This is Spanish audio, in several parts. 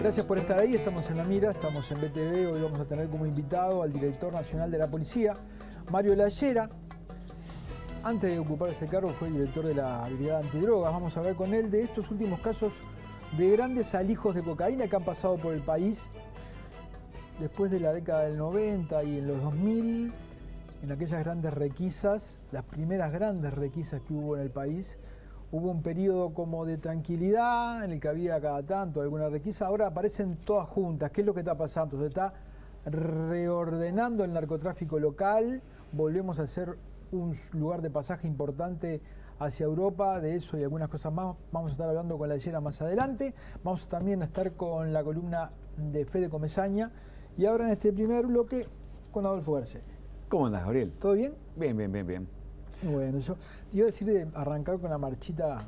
Gracias por estar ahí, estamos en La Mira, estamos en BTV. Hoy vamos a tener como invitado al director nacional de la policía, Mario Lallera. Antes de ocupar ese cargo fue director de la Brigada Antidrogas. Vamos a hablar con él de estos últimos casos de grandes alijos de cocaína que han pasado por el país después de la década del 90 y en los 2000, en aquellas grandes requisas, las primeras grandes requisas que hubo en el país. Hubo un periodo como de tranquilidad en el que había cada tanto alguna requisa. Ahora aparecen todas juntas. ¿Qué es lo que está pasando? Se está reordenando el narcotráfico local. Volvemos a ser un lugar de pasaje importante hacia Europa. De eso y algunas cosas más vamos a estar hablando con Lallera más adelante. Vamos también a estar con la columna de Fede Comesaña. Y ahora en este primer bloque con Adolfo García. ¿Cómo andás, Gabriel? ¿Todo bien? Bien. Bueno, yo te iba a decir de arrancar con la marchita,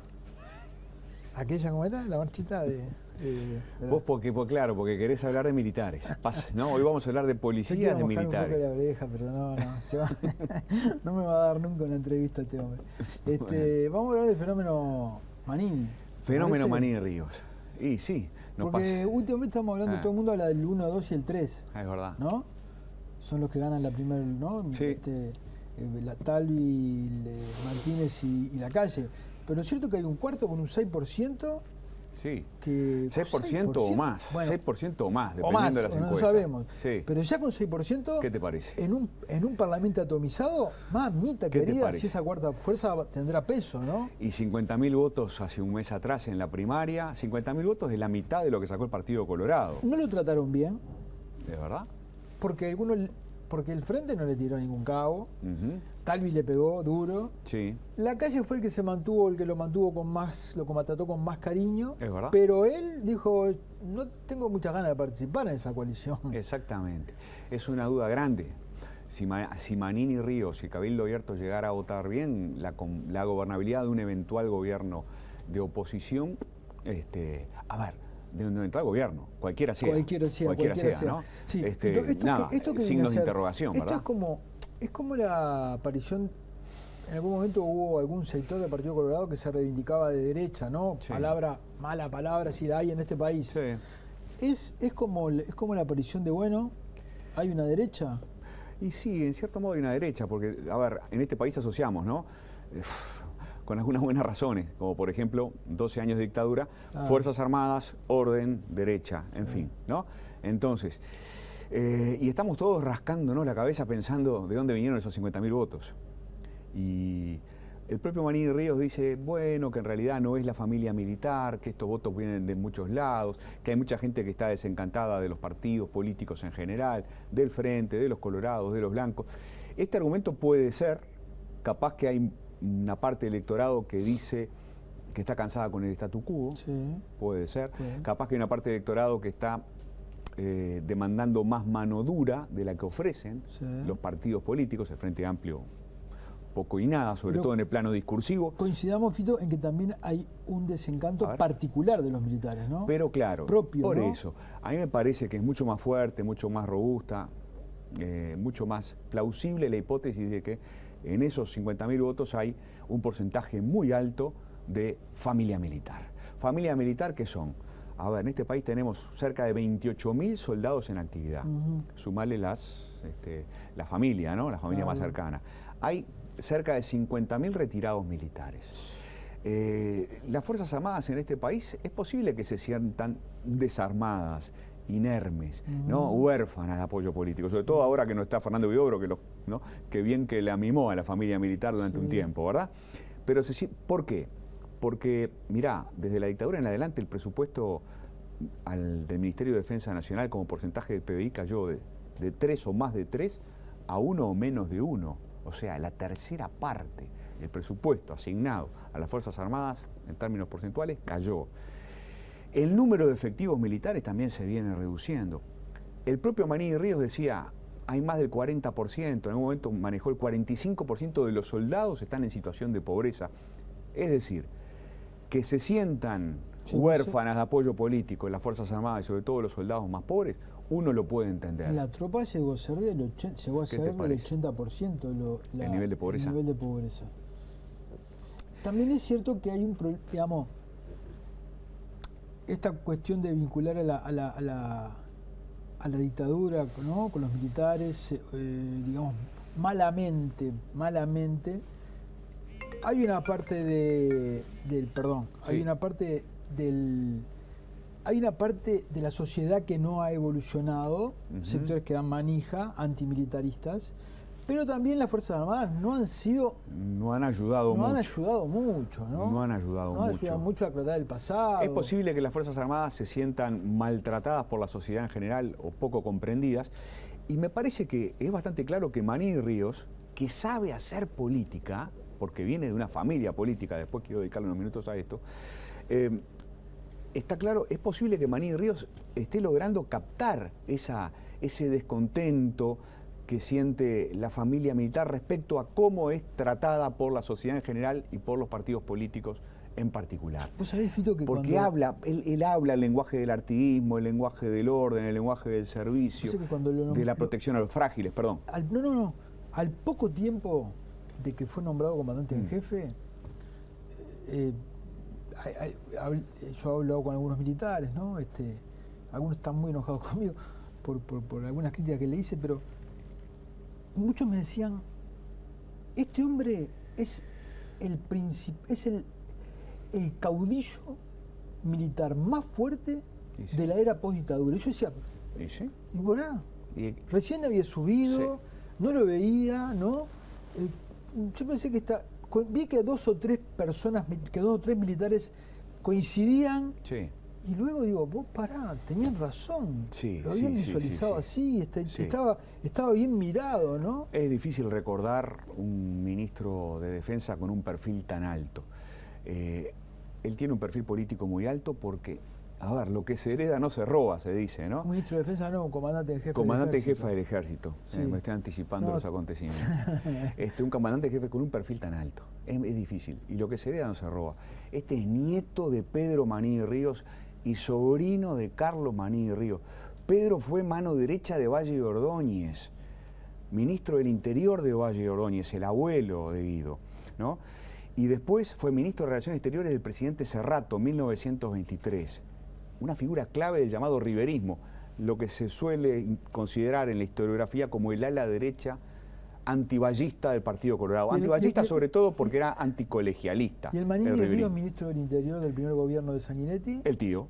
aquella, ¿cómo era? La marchita de Vos porque querés hablar de militares. ¿No? Hoy vamos a hablar de policías de militares. Un poco la oreja, pero no me va a dar nunca una entrevista a este hombre. Vamos a hablar del fenómeno Manini. Fenómeno Manini Ríos. Y sí, porque pasa. Últimamente estamos hablando, todo el mundo habla del 1, 2 y el 3. Es verdad. ¿No? Son los que ganan la primera, ¿no? Sí. La Talvi, Martínez y la Calle. Pero es cierto que hay un cuarto con un 6%. Sí, que 6% o más, bueno, 6% o más, dependiendo de las encuestas. No sabemos. Sí. Pero ya con 6%, ¿qué te parece? En un parlamento atomizado, mamita querida, si esa cuarta fuerza tendrá peso, ¿no? Y 50.000 votos hace un mes atrás en la primaria, 50.000 votos es la mitad de lo que sacó el Partido Colorado. No lo trataron bien. ¿De verdad? Porque el Frente no le tiró ningún cabo. Talvi le pegó duro. Sí. La Calle fue el que lo mantuvo con más, lo trató con más cariño. Es verdad. Pero él dijo, no tengo muchas ganas de participar en esa coalición. Exactamente. Es una duda grande. Si Manini Ríos y Cabildo Abierto llegara a votar bien, la gobernabilidad de un eventual gobierno de oposición, de un eventual gobierno, cualquiera sea, ¿no? Sí. Signos de interrogación, esto ¿verdad? Es como la aparición, en algún momento hubo algún sector del Partido Colorado que se reivindicaba de derecha, ¿no? Sí. Mala palabra, si la hay en este país. Sí. Es como la aparición de, bueno, ¿hay una derecha? Y sí, en cierto modo hay una derecha, porque, en este país asociamos, ¿no? Con algunas buenas razones, como por ejemplo 12 años de dictadura, Fuerzas Armadas, orden, derecha, en fin, ¿no? Entonces, y estamos todos rascándonos la cabeza pensando de dónde vinieron esos 50.000 votos. Y el propio Manini Ríos dice, bueno, que en realidad no es la familia militar, que estos votos vienen de muchos lados, que hay mucha gente que está desencantada de los partidos políticos en general, del Frente, de los colorados, de los blancos. Este argumento puede ser, capaz que hay una parte del electorado que dice que está cansada con el statu quo, sí, puede ser. Sí. Capaz que hay una parte del electorado que está demandando más mano dura de la que ofrecen los partidos políticos, el Frente Amplio poco y nada, sobre todo en el plano discursivo. Coincidamos, Fito, en que también hay un desencanto particular de los militares, ¿no? Pero claro, propio, por ¿no? eso, a mí me parece que es mucho más fuerte, mucho más robusta, mucho más plausible la hipótesis de que en esos 50.000 votos hay un porcentaje muy alto de familia militar. Familia militar que son, en este país tenemos cerca de 28.000 soldados en actividad. Sumarle la familia, ¿no? La familia más cercana. Hay cerca de 50.000 retirados militares. Las Fuerzas Armadas en este país es posible que se sientan desarmadas, inermes, ¿no? Huérfanas de apoyo político, sobre todo ahora que no está Fernando Huidobro, que bien que la mimó a la familia militar durante un tiempo, ¿verdad? Pero ¿por qué? Porque, mirá, desde la dictadura en adelante el presupuesto del Ministerio de Defensa Nacional como porcentaje del PBI cayó de 3 o más de 3 a 1 o menos de 1. O sea, la tercera parte del presupuesto asignado a las Fuerzas Armadas, en términos porcentuales, cayó. El número de efectivos militares también se viene reduciendo. El propio Manini Ríos decía, hay más del 40%, en algún momento manejó el 45% de los soldados están en situación de pobreza. Es decir, que se sientan huérfanas de apoyo político en las Fuerzas Armadas y sobre todo los soldados más pobres, uno lo puede entender. La tropa llegó a ser del 80%. ¿El nivel de pobreza? El nivel de pobreza. También es cierto que hay un problema, digamos, esta cuestión de vincular a la dictadura, ¿no?, con los militares, digamos, malamente, hay una parte hay una parte de la sociedad que no ha evolucionado, sectores que dan manija, antimilitaristas, pero también las Fuerzas Armadas no han ayudado mucho, ¿no? No han ayudado mucho a aclarar el pasado. Es posible que las Fuerzas Armadas se sientan maltratadas por la sociedad en general o poco comprendidas, y me parece que es bastante claro que Manini Ríos, que sabe hacer política, porque viene de una familia política, después quiero dedicarle unos minutos a esto, está claro, es posible que Manini Ríos esté logrando captar ese descontento que siente la familia militar respecto a cómo es tratada por la sociedad en general y por los partidos políticos en particular. ¿Vos sabés, Fito, que porque él habla el lenguaje del artiguismo, el lenguaje del orden, el lenguaje del servicio, de la protección a los frágiles, perdón. Al poco tiempo de que fue nombrado comandante en jefe, yo he hablado con algunos militares, ¿no? Algunos están muy enojados conmigo por algunas críticas que le hice, pero muchos me decían, este hombre es el caudillo militar más fuerte de la era postdictadura. Y yo decía, ¿y por qué? Recién había subido, no lo veía, ¿no? Yo pensé que vi que dos o tres militares coincidían. Sí. Y luego digo, vos pará, tenían razón. Lo habían visualizado así, estaba bien mirado, ¿no? Es difícil recordar un ministro de Defensa con un perfil tan alto. Él tiene un perfil político muy alto porque, a ver, lo que se hereda no se roba, se dice, ¿no? Un ministro de Defensa no, un comandante en jefe comandante en jefe del Ejército. Me estoy anticipando los acontecimientos. Un comandante en jefe con un perfil tan alto. Es difícil. Y lo que se hereda no se roba. Este es nieto de Pedro Manini Ríos y sobrino de Carlos Manini Ríos. Pedro fue mano derecha de Valle Ordóñez, ministro del Interior de Valle Ordóñez, el abuelo de Guido, ¿no? Y después fue ministro de Relaciones Exteriores del presidente Cerrato, 1923. Una figura clave del llamado riverismo, lo que se suele considerar en la historiografía como el ala derecha antiballista del Partido Colorado. Antiballista sobre todo porque era anticolegialista. ¿Y el Manini Ríos, ministro del Interior del primer gobierno de Sanguinetti? El tío.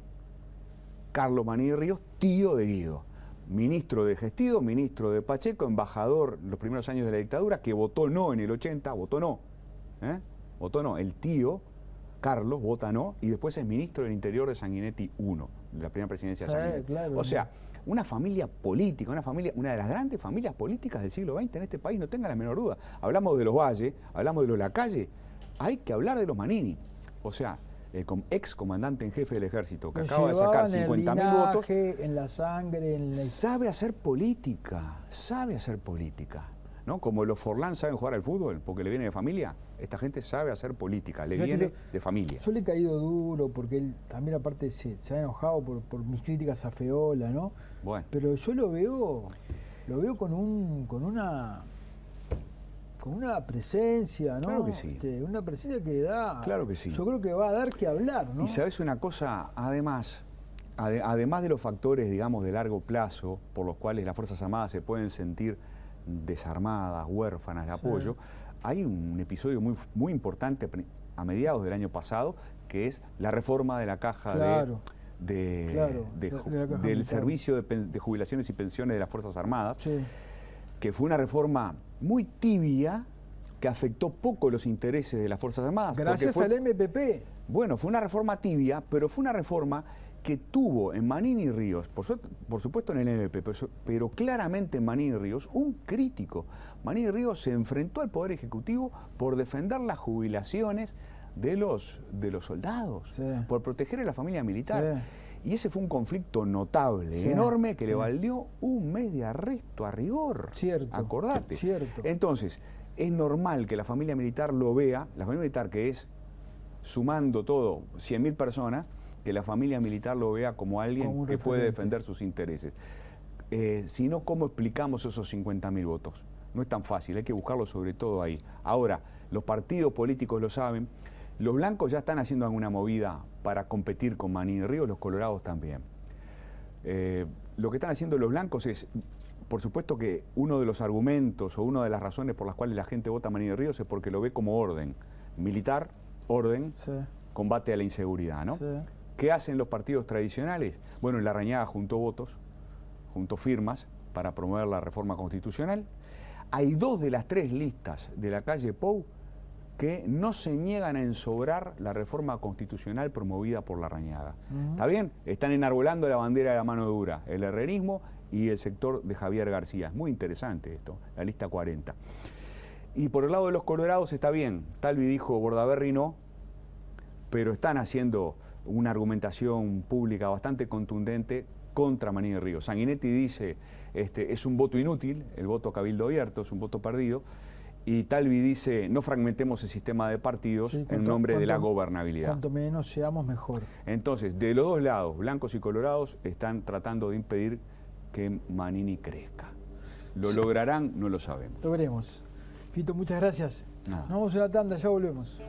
Carlos Manini Ríos, tío de Guido. Ministro de Gestido, ministro de Pacheco, embajador en los primeros años de la dictadura, que votó no en el 80, votó no. Votó no. El tío, Carlos, vota no, y después es ministro del Interior de Sanguinetti I, de la primera presidencia de Sanguinetti. Claro, o sea, una familia política, una de las grandes familias políticas del siglo XX en este país, no tenga la menor duda. Hablamos de los Valle, hablamos de los Lacalle, hay que hablar de los Manini. O sea, el ex comandante en jefe del Ejército, que acaba de sacar 50.000 votos, en la sangre, sabe hacer política, ¿no? Como los Forlán saben jugar al fútbol, porque le viene de familia, esta gente sabe hacer política, le viene de familia. Yo le he caído duro, porque él también aparte se ha enojado por mis críticas a Feola, ¿no? Bueno. Pero yo lo veo con una presencia, ¿no? Claro que sí. Una presencia que da... Claro que sí. Yo creo que va a dar que hablar, ¿no? Y sabes una cosa, además de los factores, digamos, de largo plazo, por los cuales las Fuerzas Armadas se pueden sentir desarmadas, huérfanas de apoyo, hay un episodio muy importante a mediados del año pasado, que es la reforma de la caja del servicio de jubilaciones y pensiones de las Fuerzas Armadas, que fue una reforma muy tibia, que afectó poco los intereses de las Fuerzas Armadas. Gracias al MPP. Bueno, fue una reforma tibia, pero fue una reforma que tuvo en Manini Ríos, por supuesto en el MPP, pero claramente en Manini Ríos, un crítico. Manini Ríos se enfrentó al Poder Ejecutivo por defender las jubilaciones de los soldados, por proteger a la familia militar. Y ese fue un conflicto notable, enorme, que le valió un mes de arresto a rigor. Acordate. Entonces, es normal que la familia militar lo vea, la familia militar que es, sumando todo, 100.000 personas, que la familia militar lo vea como alguien que puede defender sus intereses. Si no, ¿cómo explicamos esos 50.000 votos? No es tan fácil, hay que buscarlo sobre todo ahí. Ahora, los partidos políticos lo saben, Los blancos ya están haciendo alguna movida para competir con Manini Ríos, los colorados también. Lo que están haciendo los blancos es, por supuesto que uno de los argumentos o una de las razones por las cuales la gente vota a Manini Ríos es porque lo ve como orden militar, orden, sí, combate a la inseguridad, ¿no? Sí. ¿Qué hacen los partidos tradicionales? Bueno, Larrañaga juntó votos, juntó firmas para promover la reforma constitucional. Hay 2 de las 3 listas de la calle Pou que no se niegan a ensobrar la reforma constitucional promovida por Larrañaga. ¿Está bien? Están enarbolando la bandera de la mano dura, el herrerismo y el sector de Javier García. Es muy interesante esto, la lista 40. Y por el lado de los colorados está bien, Talvi dijo Bordaberry no, pero están haciendo una argumentación pública bastante contundente contra Manini Ríos. Sanguinetti dice, es un voto inútil, el voto a cabildo abierto, es un voto perdido. Y Talvi dice, no fragmentemos el sistema de partidos en nombre de la gobernabilidad. Cuanto menos seamos, mejor. Entonces, de los dos lados, blancos y colorados, están tratando de impedir que Manini crezca. ¿Lo lograrán? No lo sabemos. Lo veremos. Fito, muchas gracias. Nada. Nos vamos a una tanda, ya volvemos.